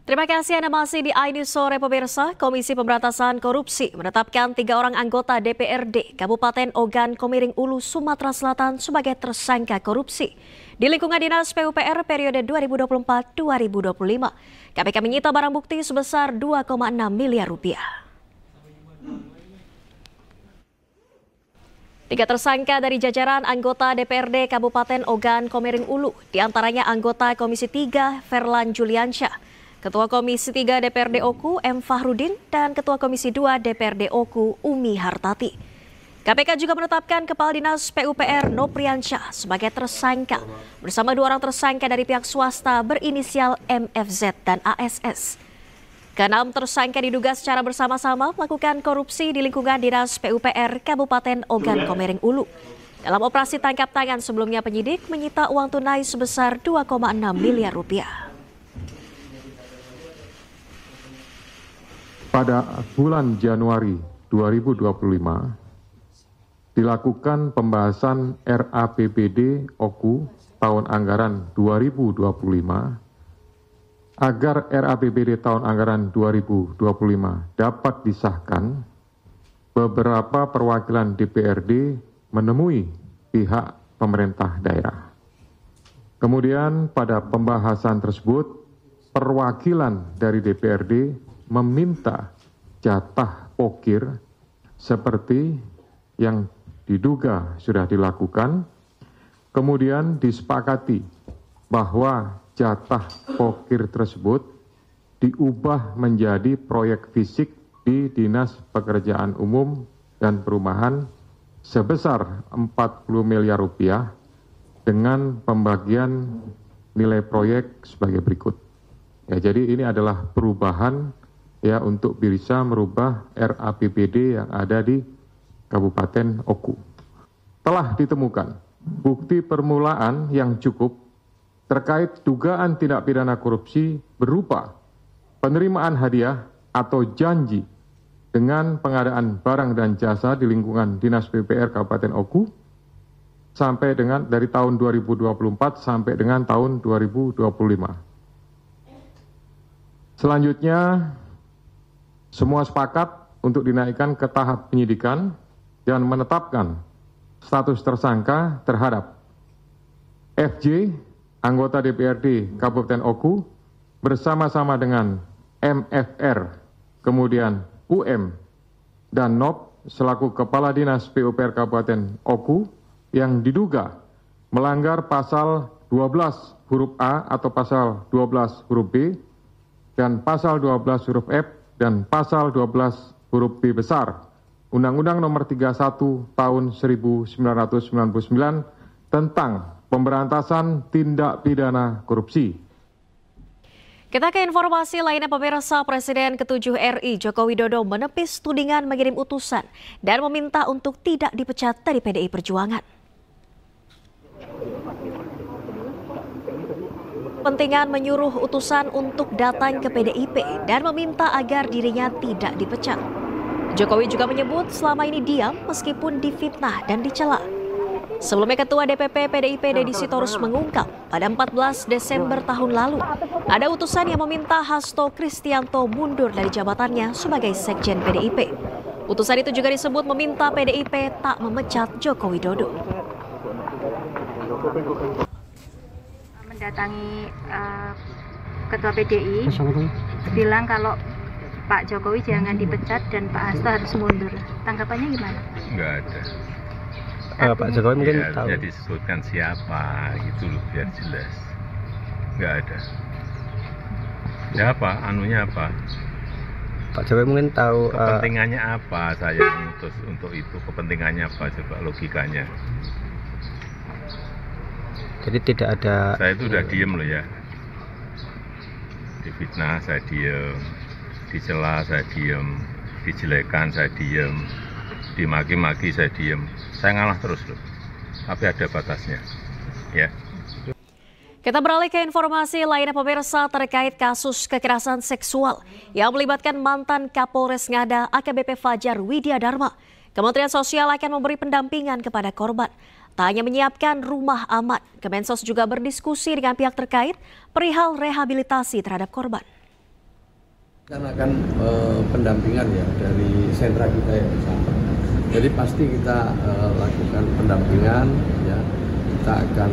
Terima kasih Anda masih di iNews Sore pemirsa. Komisi Pemberantasan Korupsi menetapkan 3 orang anggota DPRD Kabupaten Ogan Komering Ulu, Sumatera Selatan sebagai tersangka korupsi di lingkungan Dinas PUPR periode 2024-2025. KPK menyita barang bukti sebesar 2,6 miliar rupiah. 3 tersangka dari jajaran anggota DPRD Kabupaten Ogan Komering Ulu, diantaranya anggota Komisi 3 Ferlan Juliansyah, Ketua Komisi 3 DPRD Oku M. Fahrudin, dan Ketua Komisi 2 DPRD Oku Umi Hartati. KPK juga menetapkan Kepala Dinas PUPR Nopriansyah sebagai tersangka bersama 2 orang tersangka dari pihak swasta berinisial MFZ dan ASS. Ke-6 tersangka diduga secara bersama-sama melakukan korupsi di lingkungan Dinas PUPR Kabupaten Ogan Komering Ulu. Dalam operasi tangkap tangan sebelumnya, penyidik menyita uang tunai sebesar 2,6 miliar rupiah. Pada bulan Januari 2025, dilakukan pembahasan RAPBD Oku tahun anggaran 2025 agar RAPBD tahun anggaran 2025 dapat disahkan. Beberapa perwakilan DPRD menemui pihak pemerintah daerah. Kemudian pada pembahasan tersebut, perwakilan dari DPRD meminta jatah pokir seperti yang diduga sudah dilakukan. Kemudian disepakati bahwa jatah pokir tersebut diubah menjadi proyek fisik di Dinas Pekerjaan Umum dan Perumahan sebesar 40 miliar rupiah dengan pembagian nilai proyek sebagai berikut. Ya, jadi ini adalah perubahan ya untuk bisa merubah RAPBD yang ada di Kabupaten Oku. Telah ditemukan bukti permulaan yang cukup terkait dugaan tindak pidana korupsi berupa penerimaan hadiah atau janji dengan pengadaan barang dan jasa di lingkungan Dinas PUPR Kabupaten Oku sampai dengan dari tahun 2024 sampai dengan tahun 2025. Selanjutnya, semua sepakat untuk dinaikkan ke tahap penyidikan dan menetapkan status tersangka terhadap FJ, anggota DPRD Kabupaten Oku, bersama-sama dengan MFR, kemudian UM, dan NOP selaku Kepala Dinas PUPR Kabupaten Oku yang diduga melanggar pasal 12 huruf A atau pasal 12 huruf B dan pasal 12 huruf F dan pasal 12 huruf B besar Undang-Undang Nomor 31 Tahun 1999 tentang pemberantasan tindak pidana korupsi. Kita ke informasi lainnya pemirsa. Presiden ke-7 RI Joko Widodo menepis tudingan mengirim utusan dan meminta untuk tidak dipecat dari PDI Perjuangan. Kepentingan menyuruh utusan untuk datang ke PDIP dan meminta agar dirinya tidak dipecat. Jokowi juga menyebut selama ini diam meskipun difitnah dan dicela. Sebelumnya Ketua DPP PDIP Deddy Sitorus mengungkap pada 14 Desember tahun lalu ada utusan yang meminta Hasto Kristianto mundur dari jabatannya sebagai Sekjen PDIP. Utusan itu juga disebut meminta PDIP tak memecat Joko Widodo. Mendatangi Ketua PDI bilang kalau Pak Jokowi jangan dipecat dan Pak Hasto harus mundur. Tanggapannya gimana? Enggak ada. Pak Jokowi mungkin tahu. Ya disebutkan siapa gitu loh biar jelas. Enggak ada. Ya apa? Anunya apa? Pak Jokowi mungkin tahu kepentingannya apa saya mengutus untuk itu. Kepentingannya apa coba logikanya. Jadi tidak ada. Saya itu udah diem loh ya. Difitnah saya diem, dicela saya diem, dijelekan saya diem, dimaki-maki saya diem. Saya ngalah terus loh. Tapi ada batasnya. Ya. Kita beralih ke informasi lainnya pemirsa terkait kasus kekerasan seksual yang melibatkan mantan Kapolres Ngada AKBP Fajar Widya Dharma. Kementerian Sosial akan memberi pendampingan kepada korban. Tak hanya menyiapkan rumah aman, Kemensos juga berdiskusi dengan pihak terkait perihal rehabilitasi terhadap korban. Rencanakan pendampingan ya dari sentra kita yang bersama. Jadi pasti kita lakukan pendampingan ya. Kita akan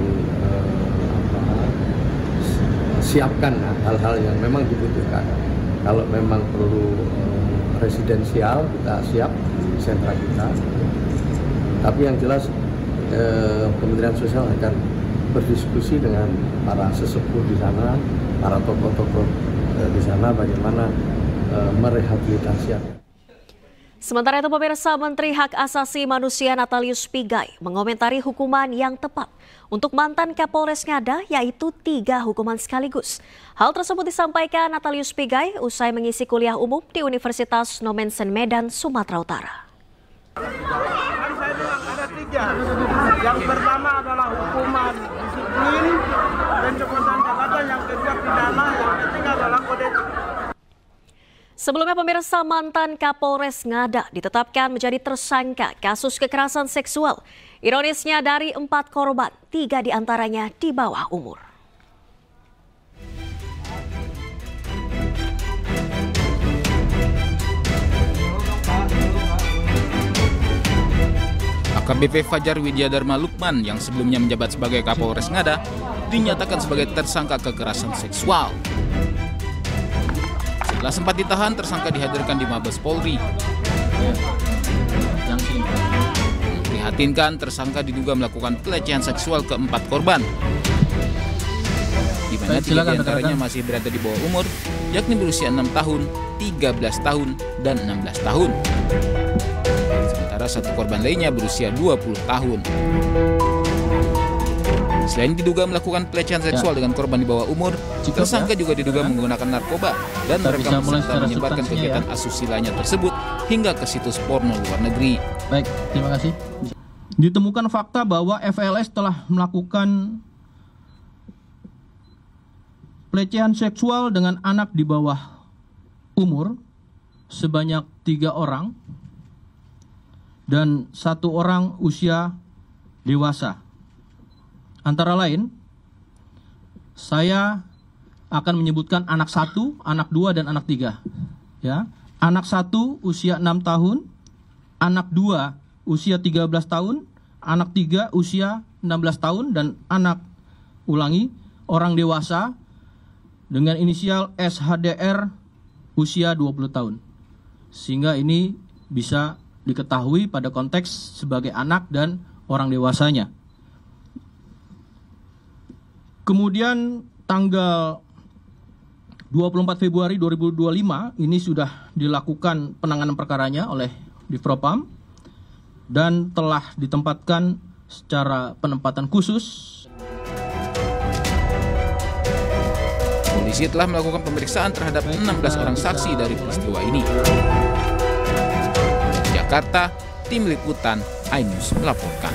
siapkan hal-hal yang memang dibutuhkan. Kalau memang perlu residensial, kita siap sentra kita. Tapi yang jelas Kementerian Sosial akan berdiskusi dengan para sesepuh di sana, para tokoh-tokoh di sana bagaimana merehabilitasi. Sementara itu pemirsa, Menteri Hak Asasi Manusia Natalius Pigai mengomentari hukuman yang tepat untuk mantan Kapolres Ngada, yaitu 3 hukuman sekaligus. Hal tersebut disampaikan Natalius Pigai usai mengisi kuliah umum di Universitas Nomensen Medan, Sumatera Utara. Saya bilang ada 3. Yang pertama adalah hukuman disiplin, pencopotan jabatan, yang kedua pidana, yang ketiga adalah kode etik. Sebelumnya pemirsa, mantan Kapolres Ngada ditetapkan menjadi tersangka kasus kekerasan seksual. Ironisnya dari 4 korban, 3 diantaranya di bawah umur. AKBP Fajar Widyadharma Lukman yang sebelumnya menjabat sebagai Kapolres Ngada dinyatakan sebagai tersangka kekerasan seksual. Setelah sempat ditahan, tersangka dihadirkan di Mabes Polri. Prihatinkan, tersangka diduga melakukan pelecehan seksual ke 4 korban, di mana 3 diantaranya masih berada di bawah umur, yakni berusia 6 tahun, 13 tahun, dan 16 tahun. Sementara 1 korban lainnya berusia 20 tahun. Selain diduga melakukan pelecehan seksual dengan korban di bawah umur, tersangka juga diduga menggunakan narkoba dan merekam serta menyebarkan kegiatan asusila tersebut hingga ke situs porno luar negeri. Baik, terima kasih. Ditemukan fakta bahwa FLS telah melakukan pelecehan seksual dengan anak di bawah umur sebanyak 3 orang dan 1 orang usia dewasa. Antara lain, saya akan menyebutkan anak 1, anak 2, dan anak 3. Ya. Anak 1 usia 6 tahun, anak 2 usia 13 tahun, anak 3 usia 16 tahun, dan orang dewasa dengan inisial SHDR usia 20 tahun. Sehingga ini bisa diketahui pada konteks sebagai anak dan orang dewasanya. Kemudian tanggal 24 Februari 2025 ini sudah dilakukan penanganan perkaranya oleh Divpropam dan telah ditempatkan secara penempatan khusus. Polisi telah melakukan pemeriksaan terhadap 16 orang saksi dari peristiwa ini. Jakarta, Tim Liputan iNews melaporkan.